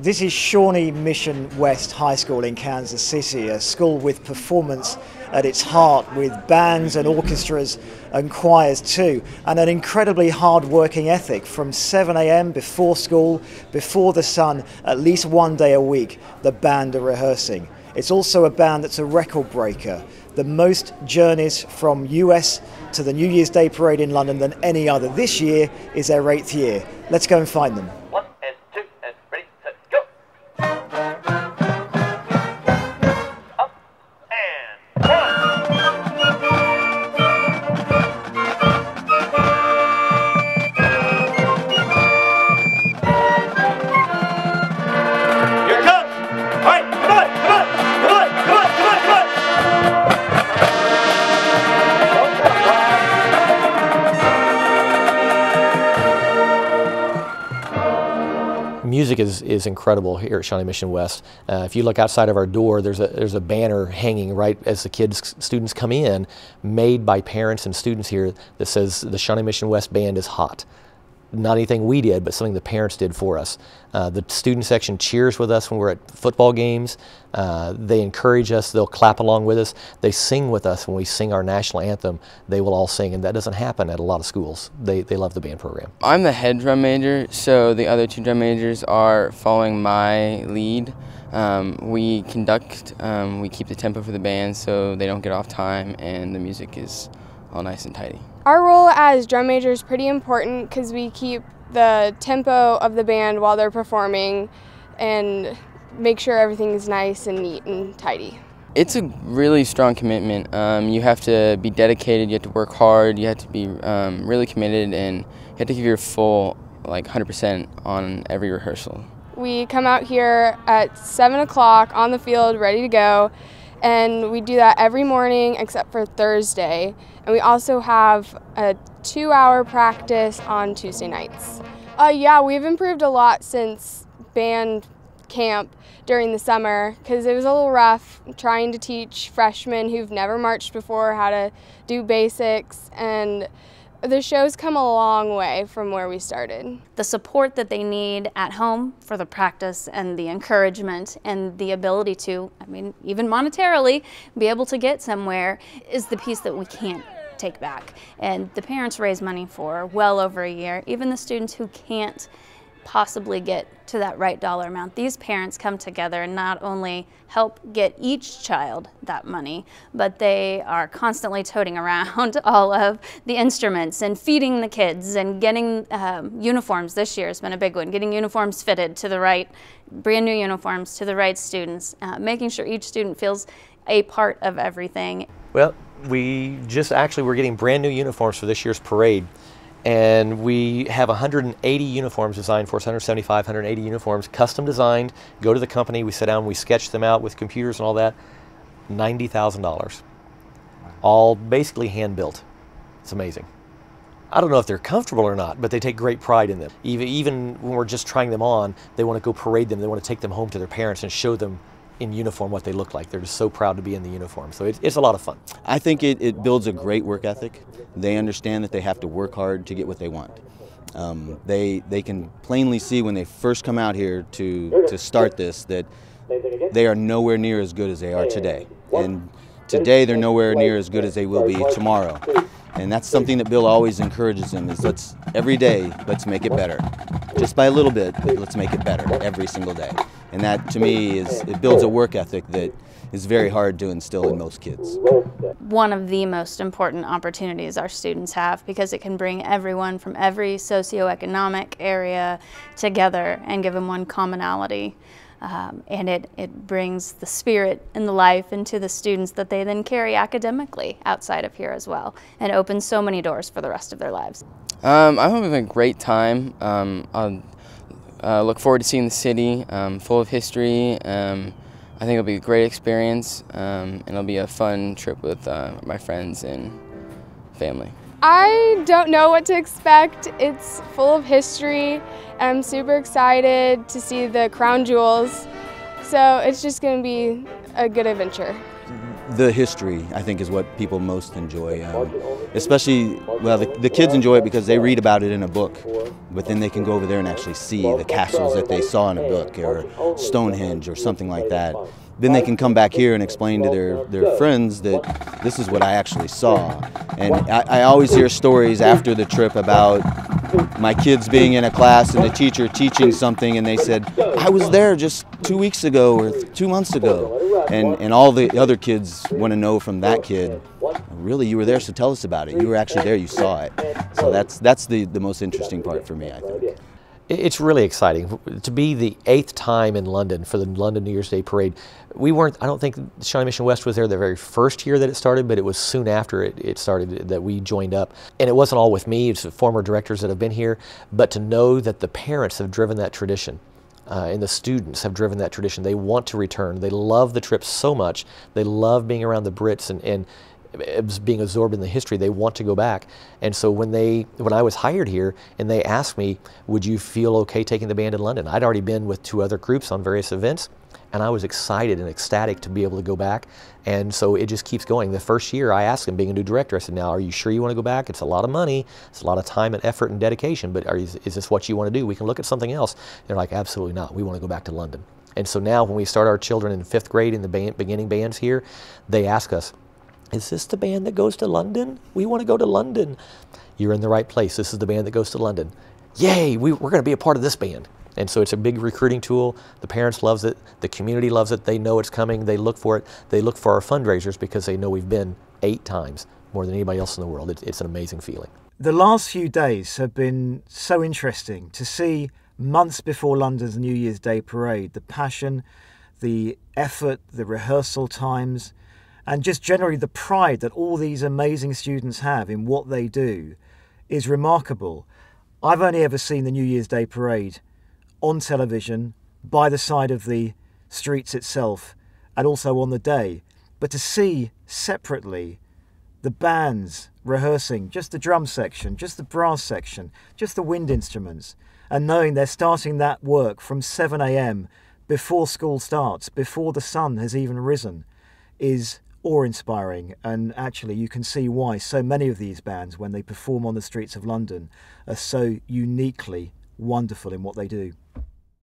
This is Shawnee Mission West High School in Kansas City, a school with performance at its heart, with bands and orchestras and choirs too, and an incredibly hard working ethic. From 7 a.m. before school, before the sun, at least one day a week, the band are rehearsing. It's also a band that's a record breaker. The most journeys from US to the New Year's Day parade in London than any other. This year is their 8th year. Let's go and find them. Music is incredible here at Shawnee Mission West. If you look outside of our door, there's a banner hanging right as the students come in, made by parents and students here, that says the Shawnee Mission West band is hot. Not anything we did, but something the parents did for us. The student section cheers with us when we're at football games. They encourage us, they'll clap along with us. They sing with us when we sing our national anthem. They will all sing, and that doesn't happen at a lot of schools. They love the band program. I'm the head drum major, so the other two drum majors are following my lead. We conduct, we keep the tempo for the band so they don't get off time, and the music is all nice and tidy. Our role as drum major is pretty important because we keep the tempo of the band while they're performing and make sure everything is nice and neat and tidy. It's a really strong commitment. You have to be dedicated, you have to work hard, you have to be really committed, and you have to give your full, like 100% on every rehearsal. We come out here at 7 o'clock on the field ready to go, and we do that every morning except for Thursday. And we also have a 2-hour practice on Tuesday nights. Yeah, we've improved a lot since band camp during the summer because it was a little rough trying to teach freshmen who've never marched before how to do basics, and the show's come a long way from where we started. The support that they need at home for the practice and the encouragement and the ability to, even monetarily, be able to get somewhere is the piece that we can't take back. And the parents raise money for well over a year. Even the students who can't possibly get to that right dollar amount, these parents come together and not only help get each child that money, but they are constantly toting around all of the instruments and feeding the kids and getting uniforms. This year has been a big one, getting uniforms fitted to the right, brand new uniforms to the right students, making sure each student feels a part of everything. Well, we're getting brand new uniforms for this year's parade. And we have 180 uniforms designed for us, 175, 180 uniforms, custom designed. Go to the company, we sit down, we sketch them out with computers and all that. $90,000. All basically hand built. It's amazing. I don't know if they're comfortable or not, but they take great pride in them. Even when we're just trying them on, they want to go parade them, they want to take them home to their parents and show them in uniform what they look like. They're just so proud to be in the uniform. So it's a lot of fun. I think it builds a great work ethic. They understand that they have to work hard to get what they want. They can plainly see when they first come out here to start this that they are nowhere near as good as they are today. And today they're nowhere near as good as they will be tomorrow. And that's something that Bill always encourages them is every day, let's make it better. Just by a little bit, but let's make it better every single day. And that, to me, it builds a work ethic that is very hard to instill in most kids. One of the most important opportunities our students have, because it can bring everyone from every socioeconomic area together and give them one commonality. And it brings the spirit and the life into the students that they then carry academically outside of here as well, and opens so many doors for the rest of their lives. I'm having a great time. I look forward to seeing the city, full of history. I think it'll be a great experience, and it'll be a fun trip with my friends and family. I don't know what to expect. It's full of history, and I'm super excited to see the crown jewels. So it's just going to be a good adventure. The history, I think, is what people most enjoy. Especially, well, the kids enjoy it because they read about it in a book, but then they can go over there and actually see the castles that they saw in a book, or Stonehenge or something like that. Then they can come back here and explain to their friends that this is what I actually saw. And I always hear stories after the trip about my kids being in a class and the teacher teaching something, and they said, I was there just 2 weeks ago or 2 months ago. And all the other kids want to know from that kid, really, you were there, so tell us about it. You were actually there, you saw it. So that's the most interesting part for me, I think. It's really exciting to be the 8th time in London for the London New Year's Day Parade. We weren't, I don't think Shawnee Mission West was there the very first year that it started, but it was soon after it started that we joined up. And it wasn't all with me, it's the former directors that have been here, but to know that the parents have driven that tradition. And the students have driven that tradition. They want to return. They love the trip so much. They love being around the Brits and being absorbed in the history. They want to go back. And so when I was hired here and they asked me, would you feel okay taking the band in London? I'd already been with 2 other groups on various events, and I was excited and ecstatic to be able to go back. And so it just keeps going. The first year I asked them, being a new director, I said, now, are you sure you want to go back? It's a lot of money, it's a lot of time and effort and dedication, but is this what you want to do? We can look at something else. They're like, absolutely not. We want to go back to London. And so now when we start our children in 5th grade in the beginning bands here, they ask us, is this the band that goes to London? We want to go to London. You're in the right place. This is the band that goes to London. Yay, we're going to be a part of this band. And so it's a big recruiting tool. The parents loves it. The community loves it. They know it's coming. They look for it. They look for our fundraisers because they know we've been 8 times, more than anybody else in the world. It's an amazing feeling. The last few days have been so interesting to see, months before London's New Year's Day Parade, the passion, the effort, the rehearsal times, and just generally the pride that all these amazing students have in what they do is remarkable. I've only ever seen the New Year's Day Parade on television, by the side of the streets itself, and also on the day. But to see separately the bands rehearsing, just the drum section, just the brass section, just the wind instruments, and knowing they're starting that work from 7 a.m. before school starts, before the sun has even risen, is awe-inspiring. And actually you can see why so many of these bands, when they perform on the streets of London, are so uniquely wonderful in what they do.